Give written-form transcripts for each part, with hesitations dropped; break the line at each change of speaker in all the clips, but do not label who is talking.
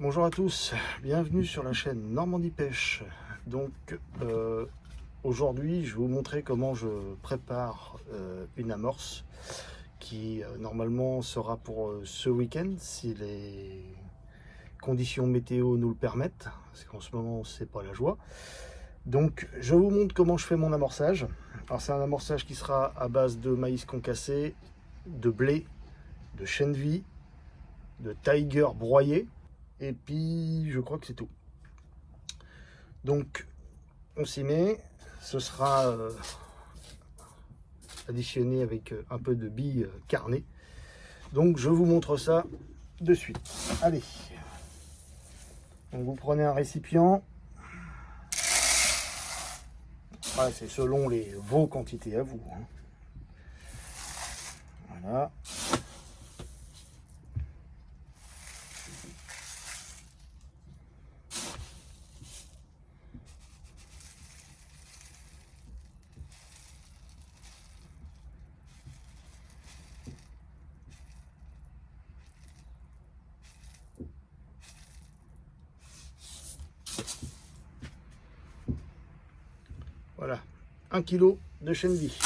Bonjour à tous, bienvenue sur la chaîne Normandie Pêche. Donc aujourd'hui je vais vous montrer comment je prépare une amorce qui normalement sera pour ce week-end si les conditions météo nous le permettent, parce qu'en ce moment c'est pas la joie. Donc je vous montre comment je fais mon amorçage. Alors c'est un amorçage qui sera à base de maïs concassé, de blé, de chène vie, de tiger broyé, et puis je crois que c'est tout. Donc on s'y met, ce sera additionné avec un peu de billes carnées. Donc je vous montre ça de suite. Allez, donc vous prenez un récipient. Voilà, c'est selon vos quantités à vous, hein. Voilà. Voilà, 1 kg de chène vie.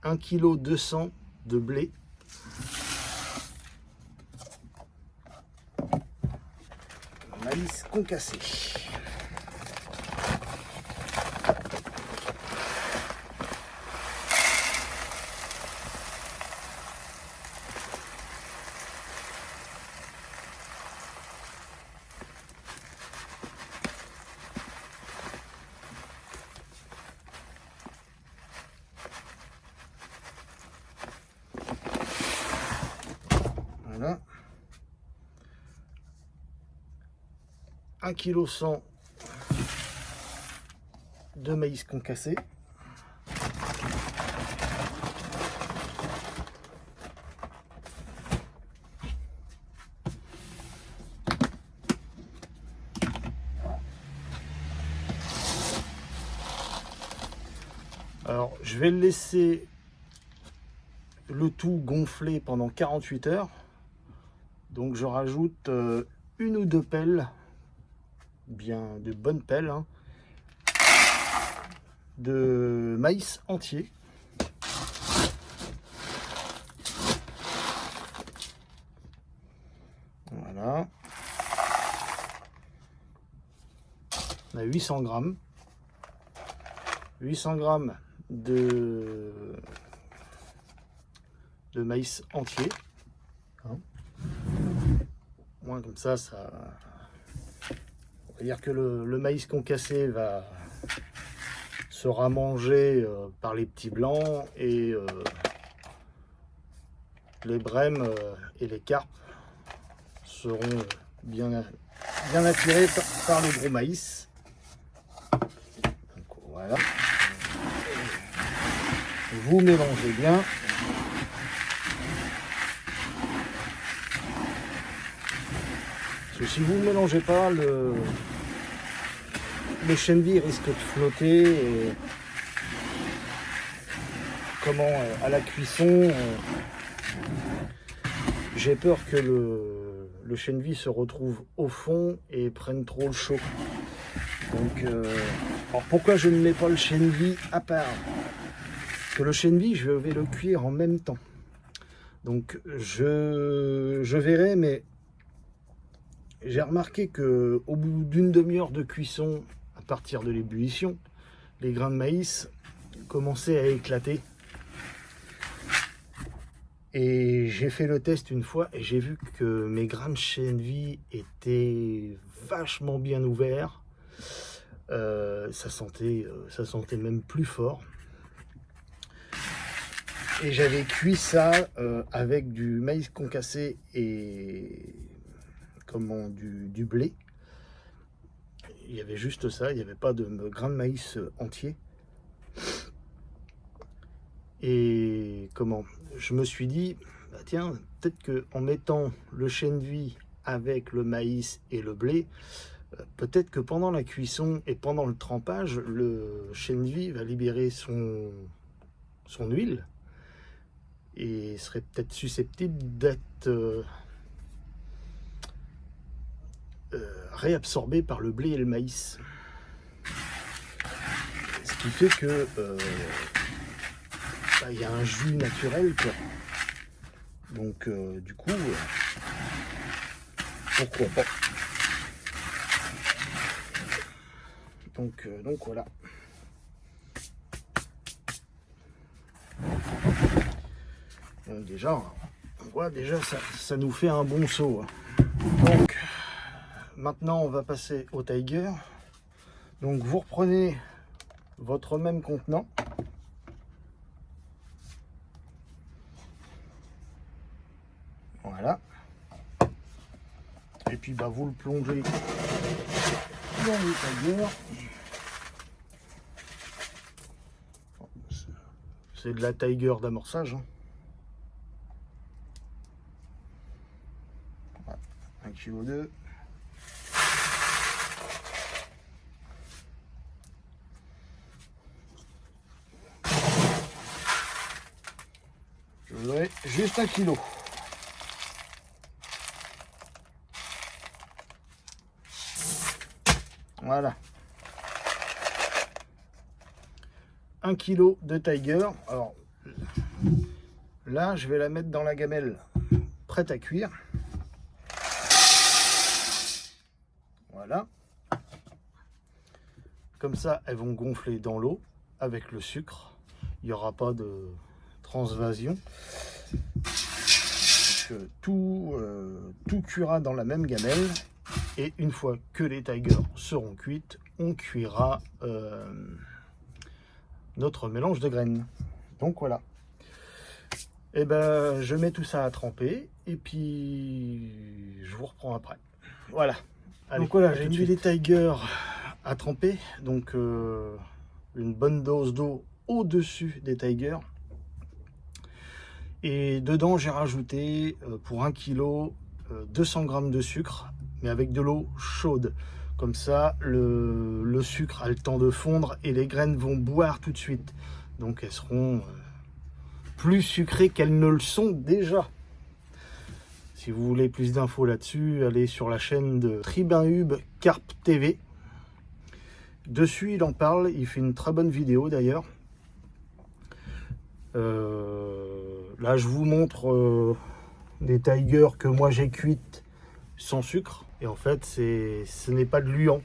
Un kg 200 de blé. Maïs concassé. Voilà. 1 kg 100 de maïs concassé. Alors je vais le laisser le tout gonfler pendant 48 heures. Donc je rajoute une ou deux pelles, bien de bonnes pelles, hein, de maïs entier. Voilà. On a 800 grammes. 800 grammes de maïs entier. Hein. Moins comme ça, on va dire que le maïs concassé sera mangé par les petits blancs et les brèmes et les carpes seront bien attirés par le gros maïs. Donc, voilà. Vous mélangez bien. Parce que si vous ne mélangez pas, le chène vie risque de flotter. Et à la cuisson, j'ai peur que le chène vie se retrouve au fond et prenne trop le chaud. Donc, alors pourquoi je ne mets pas le chène vie à part? Que le chène vie, je vais le cuire en même temps. Donc je verrai, mais j'ai remarqué que au bout d'une demi-heure de cuisson, à partir de l'ébullition, les grains de maïs commençaient à éclater. Et j'ai fait le test une fois et j'ai vu que mes grains de chène vie étaient vachement bien ouverts. Ça sentait même plus fort. Et j'avais cuit ça avec du maïs concassé et du blé. Il y avait juste ça, il n'y avait pas de grains de maïs entier. Et je me suis dit, bah tiens, peut-être qu'en mettant le chène vie avec le maïs et le blé, peut-être que pendant la cuisson et pendant le trempage, le chène vie va libérer son huile et serait peut-être susceptible d'être réabsorbé par le blé et le maïs. Ce qui fait que il y a un jus naturel, quoi. Donc du coup, pourquoi pas. Donc voilà. Donc déjà, on voit déjà ça nous fait un bon saut. Donc maintenant on va passer au Tiger. Donc vous reprenez votre même contenant. Voilà. Et puis bah vous le plongez dans le Tiger. C'est de la Tiger d'amorçage. Hein. Voilà. 1,2 kg. Je voudrais juste 1 kg. Voilà. 1 kg de Tiger. Alors là, je vais la mettre dans la gamelle prête à cuire. Voilà. Comme ça, elles vont gonfler dans l'eau avec le sucre. Il n'y aura pas de transvasion. Donc, tout cuira dans la même gamelle. Et une fois que les Tigers seront cuites, on cuira notre mélange de graines. Donc voilà. Et ben je mets tout ça à tremper et puis je vous reprends après. Voilà. Allez, donc voilà, j'ai mis les Tigers à tremper. Donc une bonne dose d'eau au-dessus des Tigers. Et dedans j'ai rajouté pour 1 kg 200 g de sucre, mais avec de l'eau chaude. Comme ça, le sucre a le temps de fondre et les graines vont boire tout de suite. Donc elles seront plus sucrées qu'elles ne le sont déjà. Si vous voulez plus d'infos là-dessus, allez sur la chaîne de Tribunhub Carp TV. Dessus, il en parle, il fait une très bonne vidéo d'ailleurs. Là, je vous montre des Tigers que moi j'ai cuites sans sucre. Et en fait, ce n'est pas de l'huant.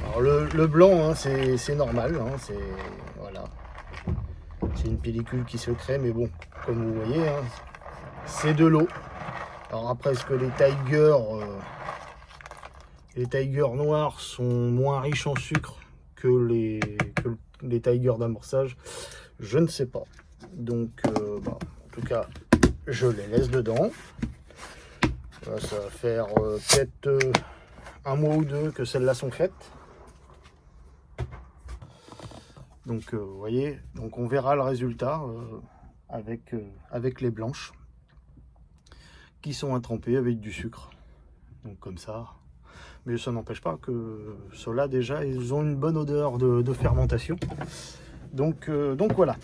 Alors le blanc, hein, c'est normal. Hein, voilà. C'est une pellicule qui se crée, mais bon, comme vous voyez, hein, c'est de l'eau. Alors après, est-ce que les Tigers noirs sont moins riches en sucre que les Tigers d'amorçage? Je ne sais pas. Donc, en tout cas, je les laisse dedans. Là, ça va faire peut-être un mois ou deux que celles-là sont faites. Donc, vous voyez, donc on verra le résultat avec les blanches qui sont à tremper avec du sucre. Donc comme ça. Mais ça n'empêche pas que ceux-là, déjà, ils ont une bonne odeur de fermentation. Donc voilà.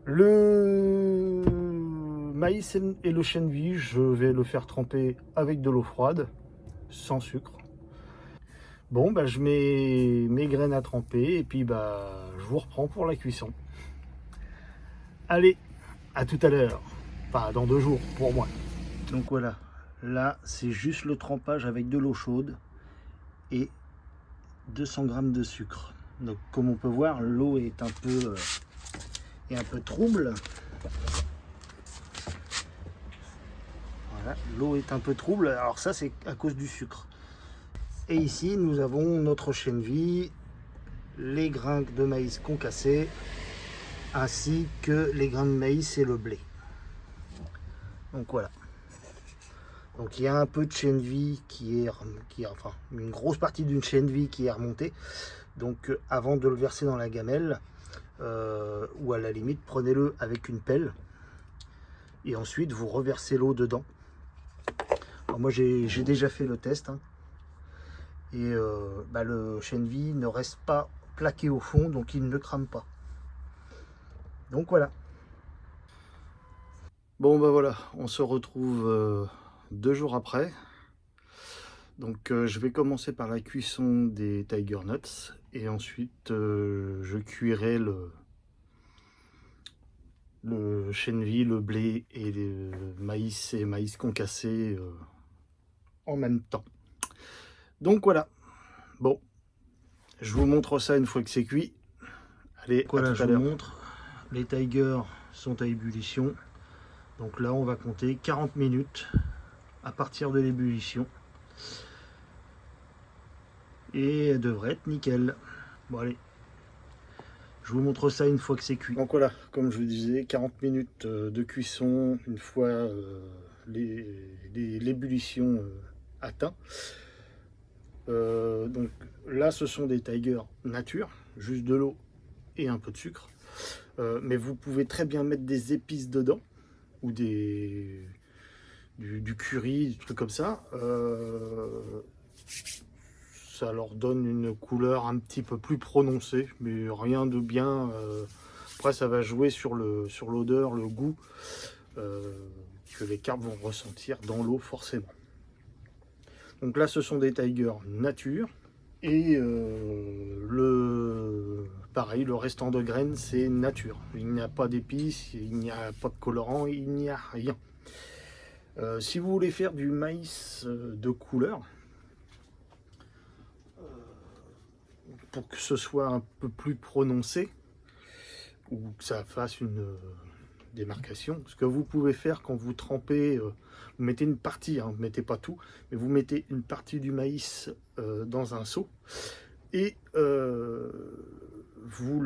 Le maïs et le chène vie, je vais le faire tremper avec de l'eau froide, sans sucre. Bon, bah, je mets mes graines à tremper et puis bah, je vous reprends pour la cuisson. Allez, à tout à l'heure. Enfin, dans 2 jours pour moi. Donc voilà, là, c'est juste le trempage avec de l'eau chaude et 200 g de sucre. Donc comme on peut voir, l'eau est un peu trouble. Voilà, l'eau est un peu trouble. Alors ça, c'est à cause du sucre. Et ici, nous avons notre chène vie, les grains de maïs concassés, ainsi que les grains de maïs et le blé. Donc voilà. Donc il y a un peu de chaîne vie enfin une grosse partie d'une chaîne vie qui est remontée. Donc avant de le verser dans la gamelle, ou à la limite prenez-le avec une pelle et ensuite vous reversez l'eau dedans. Alors moi j'ai déjà fait le test, hein, et le chaîne vie ne reste pas plaqué au fond, donc il ne crame pas. Donc voilà. Bon bah voilà, on se retrouve 2 jours après. Donc je vais commencer par la cuisson des Tiger Nuts et ensuite je cuirai le chènevis, le blé et le maïs concassé en même temps. Donc voilà. Bon, je vous montre ça une fois que c'est cuit. Allez, voilà, à tout à l'heure. Je vous montre. Les Tigers sont à ébullition. Donc là, on va compter 40 minutes à partir de l'ébullition. Et elle devrait être nickel. Bon, allez. Je vous montre ça une fois que c'est cuit. Donc voilà, comme je vous disais, 40 minutes de cuisson une fois l'ébullition atteint. Donc là, ce sont des Tiger nature, juste de l'eau et un peu de sucre. Mais vous pouvez très bien mettre des épices dedans ou du curry, des trucs comme ça. Ça leur donne une couleur un petit peu plus prononcée, mais rien de bien. Après, ça va jouer sur l'odeur, le goût que les carpes vont ressentir dans l'eau forcément. Donc là, ce sont des Tiger nature. Et pareil, le restant de graines, c'est nature. Il n'y a pas d'épices, il n'y a pas de colorant, il n'y a rien. Si vous voulez faire du maïs de couleur, pour que ce soit un peu plus prononcé, ou que ça fasse une démarcation, ce que vous pouvez faire quand vous trempez, vous mettez une partie, hein, vous ne mettez pas tout, mais vous mettez une partie du maïs dans un seau, et vous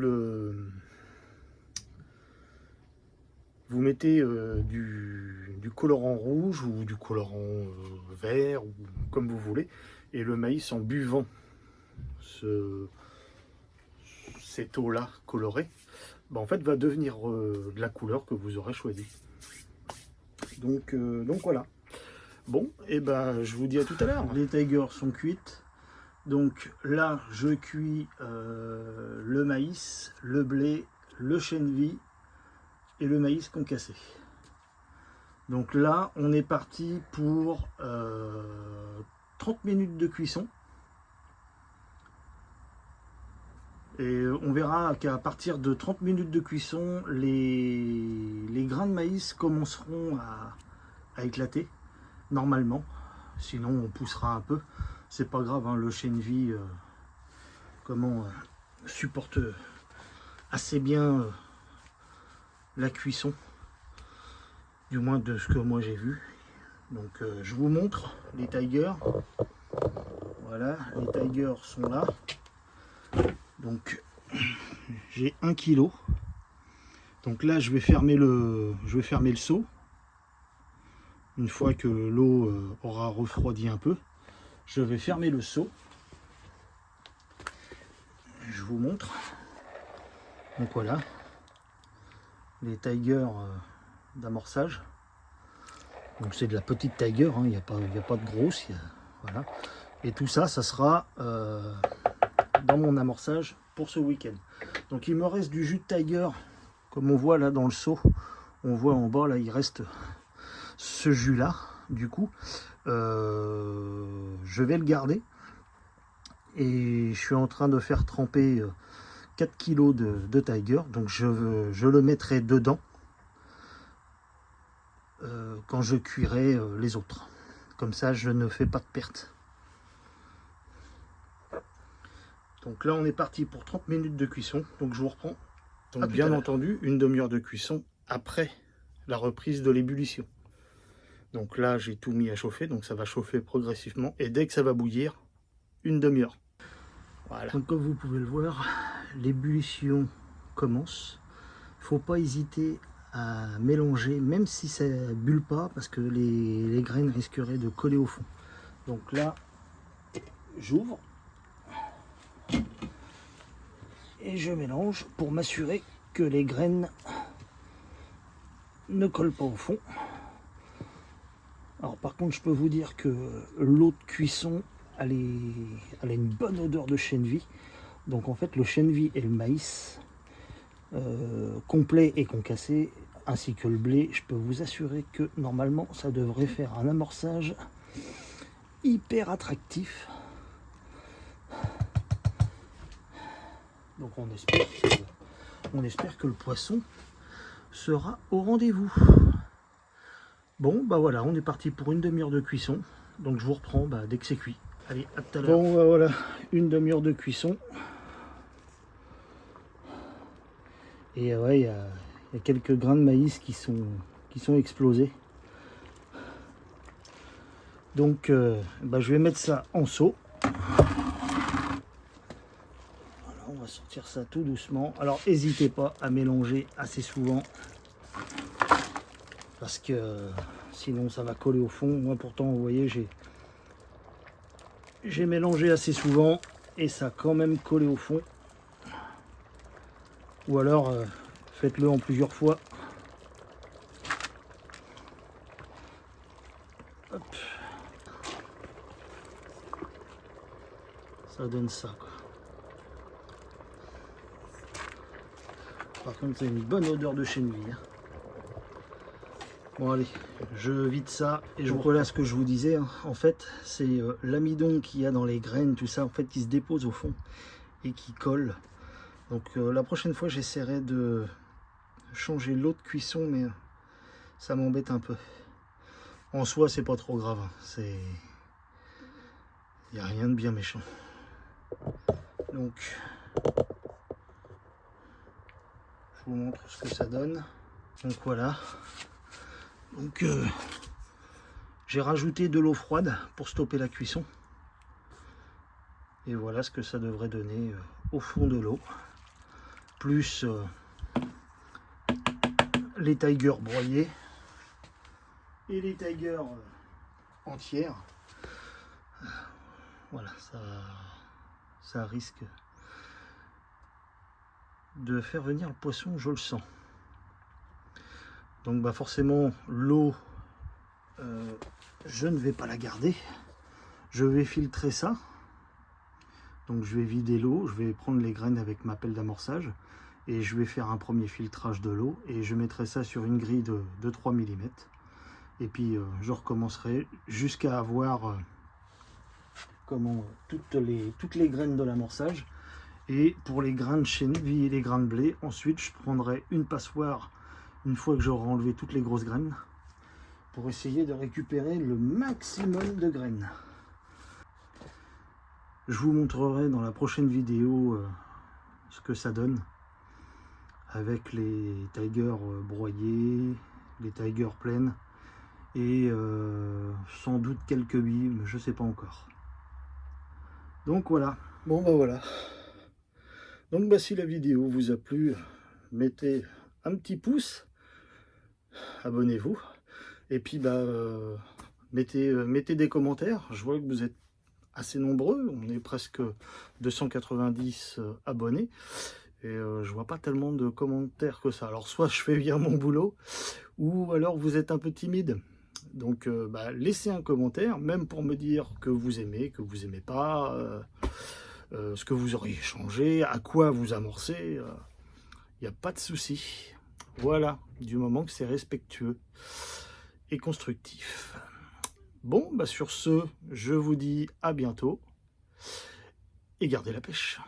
mettez du colorant rouge ou du colorant vert, ou comme vous voulez, et le maïs, en buvant cette eau-là colorée, en fait, va devenir de la couleur que vous aurez choisie. Donc voilà. Bon, et je vous dis à tout à l'heure. Les Tigers sont cuites. Donc là, je cuis le maïs, le blé, le chènevis et le maïs concassé. Donc là, on est parti pour 30 minutes de cuisson. Et on verra qu'à partir de 30 minutes de cuisson, les grains de maïs commenceront à éclater, normalement. Sinon, on poussera un peu. C'est pas grave, hein, le chènevis supporte assez bien la cuisson. Du moins de ce que moi j'ai vu. Donc je vous montre les Tigers. Voilà, les Tigers sont là. Donc j'ai 1 kg. Donc là je vais fermer le seau. Une fois que l'eau aura refroidi un peu, je vais fermer le seau. Je vous montre. Donc voilà, les Tigers d'amorçage. Donc c'est de la petite Tiger, hein, il n'y a pas de grosse. Voilà. Et tout ça, ça sera dans mon amorçage pour ce week-end. Donc il me reste du jus de Tiger, comme on voit là dans le seau. On voit en bas, là, il reste ce jus-là. Du coup, je vais le garder. Et je suis en train de faire tremper 4 kg de Tiger. Donc je le mettrai dedans quand je cuirai les autres. Comme ça, je ne fais pas de perte. Donc là, on est parti pour 30 minutes de cuisson. Donc je vous reprends. Donc bien entendu, une demi-heure de cuisson après la reprise de l'ébullition. Donc là, j'ai tout mis à chauffer. Donc ça va chauffer progressivement. Et dès que ça va bouillir, une demi-heure. Voilà. Donc comme vous pouvez le voir, l'ébullition commence. Il ne faut pas hésiter à mélanger, même si ça bulle pas, parce que les graines risqueraient de coller au fond. Donc là, j'ouvre et je mélange pour m'assurer que les graines ne collent pas au fond. Alors par contre, je peux vous dire que l'eau de cuisson, elle a une bonne odeur de chènevis. Donc en fait, le chènevis et le maïs complet et concassé, ainsi que le blé, je peux vous assurer que normalement, ça devrait faire un amorçage hyper attractif. Donc on espère que le poisson sera au rendez-vous. Bon, bah voilà, on est parti pour une demi-heure de cuisson. Donc je vous reprends dès que c'est cuit. Allez, à tout à l'heure. Bon, bah voilà, une demi-heure de cuisson. Et ouais, il y a quelques grains de maïs qui sont explosés. Donc je vais mettre ça en seau. Voilà, on va sortir ça tout doucement. Alors n'hésitez pas à mélanger assez souvent, parce que sinon ça va coller au fond. Moi pourtant, vous voyez, j'ai mélangé assez souvent et ça a quand même collé au fond. Ou alors faites-le en plusieurs fois. Hop. Ça donne ça, quoi. Par contre, c'est une bonne odeur de chènevis. Bon allez, je vide ça et je voilà ce que je vous disais. En fait, c'est l'amidon qu'il y a dans les graines, tout ça, en fait, qui se dépose au fond et qui colle. Donc la prochaine fois, j'essaierai de changer l'eau de cuisson, mais ça m'embête un peu. En soi, c'est pas trop grave. Il n'y a rien de bien méchant. Donc, je vous montre ce que ça donne. Donc voilà. Donc j'ai rajouté de l'eau froide pour stopper la cuisson. Et voilà ce que ça devrait donner au fond de l'eau. Plus les tigers broyés et les tigers entières. Voilà, ça risque de faire venir le poisson, je le sens. Donc forcément l'eau, je ne vais pas la garder. Je vais filtrer ça. Donc je vais vider l'eau, je vais prendre les graines avec ma pelle d'amorçage et je vais faire un premier filtrage de l'eau et je mettrai ça sur une grille de 3 mm. Et puis je recommencerai jusqu'à avoir toutes les graines de l'amorçage. Et pour les grains de chènevis et les grains de blé, ensuite je prendrai une passoire une fois que j'aurai enlevé toutes les grosses graines pour essayer de récupérer le maximum de graines. Je vous montrerai dans la prochaine vidéo ce que ça donne avec les tigers broyés, les tigers pleines et sans doute quelques billes, mais je ne sais pas encore. Donc voilà. Bon voilà. Donc si la vidéo vous a plu, mettez un petit pouce, abonnez-vous et puis mettez des commentaires. Je vois que vous êtes assez nombreux, on est presque 290 abonnés et je vois pas tellement de commentaires que ça. Alors soit je fais bien mon boulot ou alors vous êtes un peu timide. Donc laissez un commentaire, même pour me dire que vous aimez pas, ce que vous auriez changé, à quoi vous amorcez, il n'y a pas de souci. Voilà, du moment que c'est respectueux et constructif. Bon, sur ce, je vous dis à bientôt et gardez la pêche.